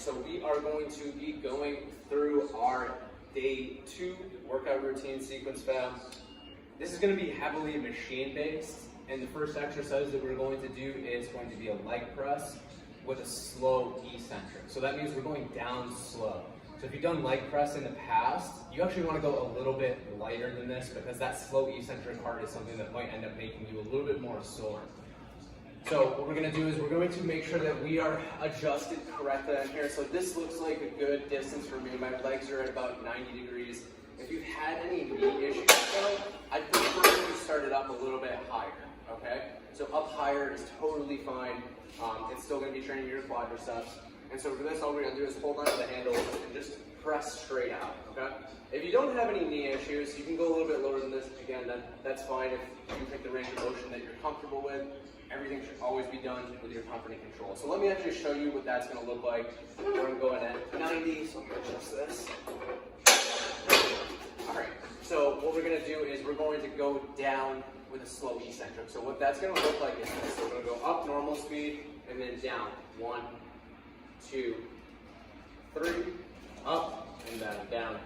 so we are going to be going through our day 2 workout routine sequence, fam. This is going to be heavily machine based, and the first exercise that we're going to do is going to be a leg press with a slow eccentric. So that means we're going down slow. So if you've done leg press in the past, you actually want to go a little bit lighter than this, because that slow eccentric part is something that might end up making you a little bit more sore. So what we're going to do is we're going to make sure that we are adjusted correctly on here. So this looks like a good distance for me. My legs are at about 90 degrees. If you've had any knee issues though, I'd prefer you start it up a little bit higher, okay? So up higher is totally fine. It's still going to be training your quadriceps. And so for this, all we're going to do is hold on to the handle and just press straight out, okay? If you don't have any knee issues, you can go a little bit lower than this. Again, that's fine if you pick the range of motion that you're comfortable with. Everything should always be done with your comfort and control. So let me actually show you what that's going to look like. We're going to go in at 90, so I'm going to adjust this. All right, so what we're going to do is we're going to go down with a slow eccentric. So what that's going to look like is this. So we're going to go up normal speed and then down. 1, 2, 3, up and then down.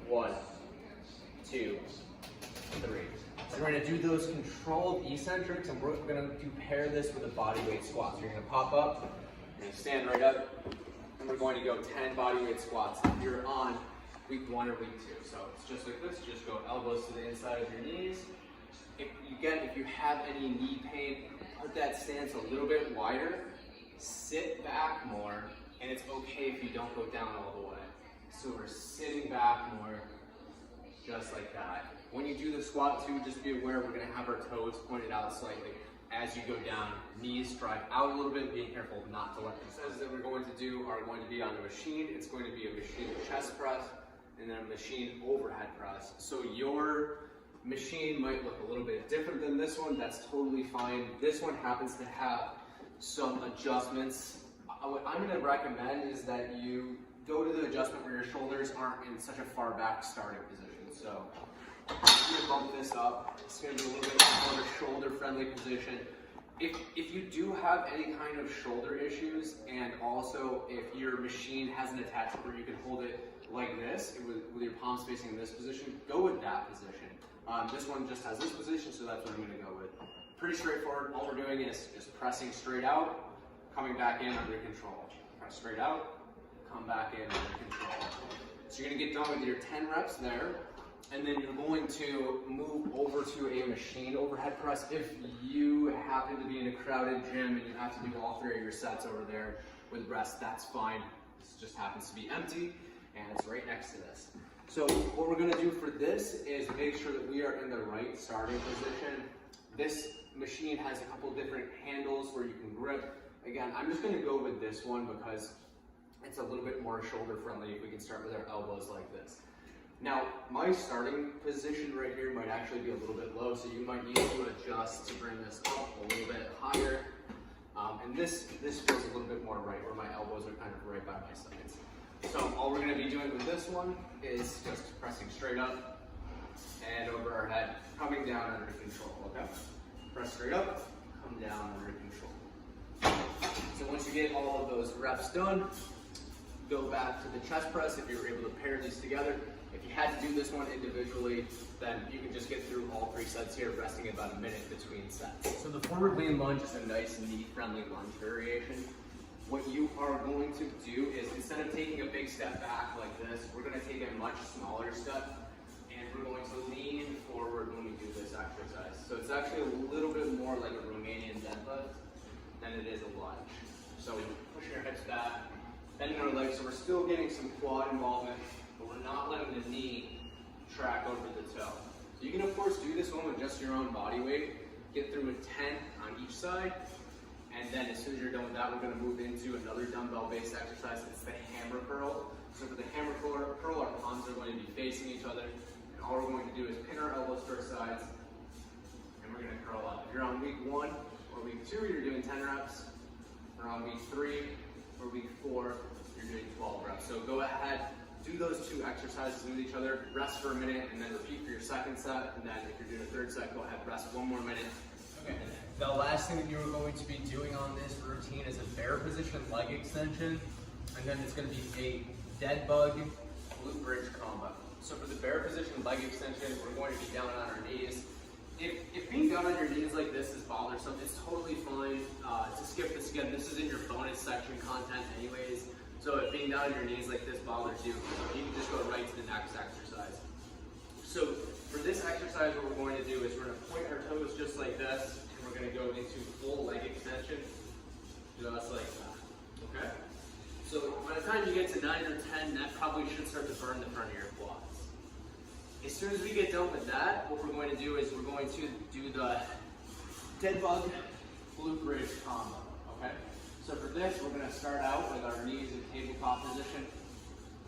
1, 2, 3. So we're going to do those controlled eccentrics, and we're going to pair this with a body weight squat. So you're going to pop up, you're going to stand right up, and we're going to go 10 body weight squats. If you're on week 1 or week 2, so it's just like this. Just go elbows to the inside of your knees. If you have any knee pain, put that stance a little bit wider, sit back more, and it's okay if you don't go down all the way. So we're sitting back more, just like that. When you do the squat too, just be aware we're going to have our toes pointed out slightly as you go down. Knees drive out a little bit, being careful not to let them. The exercises that we're going to do are going to be on a machine. It's going to be a machine chest press and then a machine overhead press. So your machine might look a little bit different than this one. That's totally fine. This one happens to have some adjustments. What I'm going to recommend is that you go to the adjustment where your shoulders aren't in such a far back starting position. So I'm going to bump this up. It's going to be a little bit more of a shoulder-friendly position. If you do have any kind of shoulder issues, and also if your machine has an attachment where you can hold it like this, with your palms facing in this position, go with that position. This one just has this position, so that's what I'm going to go with. Pretty straightforward. All we're doing is just pressing straight out, coming back in under control. Press straight out, come back in under control. So you're going to get done with your 10 reps there. And then you're going to move over to a machine overhead press. If you happen to be in a crowded gym and you have to do all 3 of your sets over there with rest, that's fine. This just happens to be empty, and it's right next to this. So what we're going to do for this is make sure that we are in the right starting position. This machine has a couple different handles where you can grip. Again, I'm just going to go with this one because it's a little bit more shoulder friendly if we can start with our elbows like this. Now, my starting position right here might actually be a little bit low, so you might need to adjust to bring this up a little bit higher. And this feels a little bit more right, where my elbows are kind of right by my sides. So all we're going to be doing with this one is just pressing straight up and over our head, coming down under control, okay? Press straight up, come down under control. So once you get all of those reps done, go back to the chest press if you were able to pair these together. If you had to do this one individually, then you can just get through all 3 sets here, resting about a minute between sets. So the forward lean lunge is a nice knee-friendly lunge variation. What you are going to do is, instead of taking a big step back like this, we're going to take a much smaller step, and we're going to lean forward when we do this exercise. So it's actually a little bit more like a Romanian deadlift than it is a lunge. So we push our hips back, bending our legs, so we're still getting some quad involvement, but we're not letting the knee track over the toe. You can of course do this one with just your own body weight, get through a 10 on each side, and then as soon as you're done with that, we're going to move into another dumbbell-based exercise. It's the hammer curl. So for the hammer curl, our palms are going to be facing each other, and all we're going to do is pin our elbows to our sides, and we're going to curl up. If you're on week 1 or week 2, you're doing 10 reps. Or on week 3 or week 4, you're doing 12 reps. So go ahead, do those 2 exercises with each other, rest for a minute, and then repeat for your second set. And then if you're doing a 3rd set, go ahead, rest 1 more minute. Okay. The last thing that you are going to be doing on this routine is a bear position leg extension. And then it's going to be a dead bug glute bridge combo. So for the bear position leg extension, we're going to be down on our knees. If being down on your knees like this is bothersome, it's totally fine to skip this. Again, this is in your bonus section content anyways. So if being down on your knees like this bothers you, you can just go right to the next exercise. So for this exercise, what we're going to do is we're going to point our toes just like this, and we're going to go into full leg extension, just like that, okay? So by the time you get to 9 or 10, that probably should start to burn the front of your quads. As soon as we get done with that, what we're going to do is we're going to do the dead bug glute bridge combo, okay? So for this, we're going to start out with our knees in tabletop position.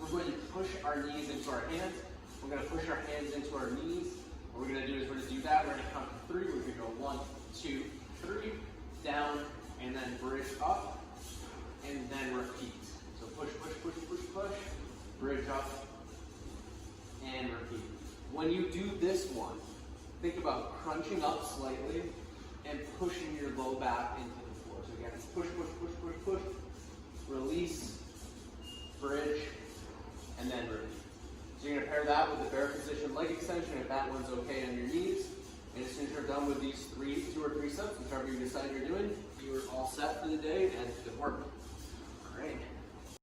We're going to push our knees into our hands. We're going to push our hands into our knees. What we're going to do is we're going to do that. We're going to count to 3. We're going to go 1, 2, 3, down, and then bridge up, and then repeat. So push, push, push, push, push, bridge up, and repeat. When you do this one, think about crunching up slightly and pushing your low back into the floor. So again, it's push, push, push, push, push, release, bridge, and then repeat. So you're going to pair that with the bear position leg extension if that one's okay on your knees. And as soon as you're done with these 2 or 3 sets, whichever you decide you're doing, you're all set for the day and good work. All right.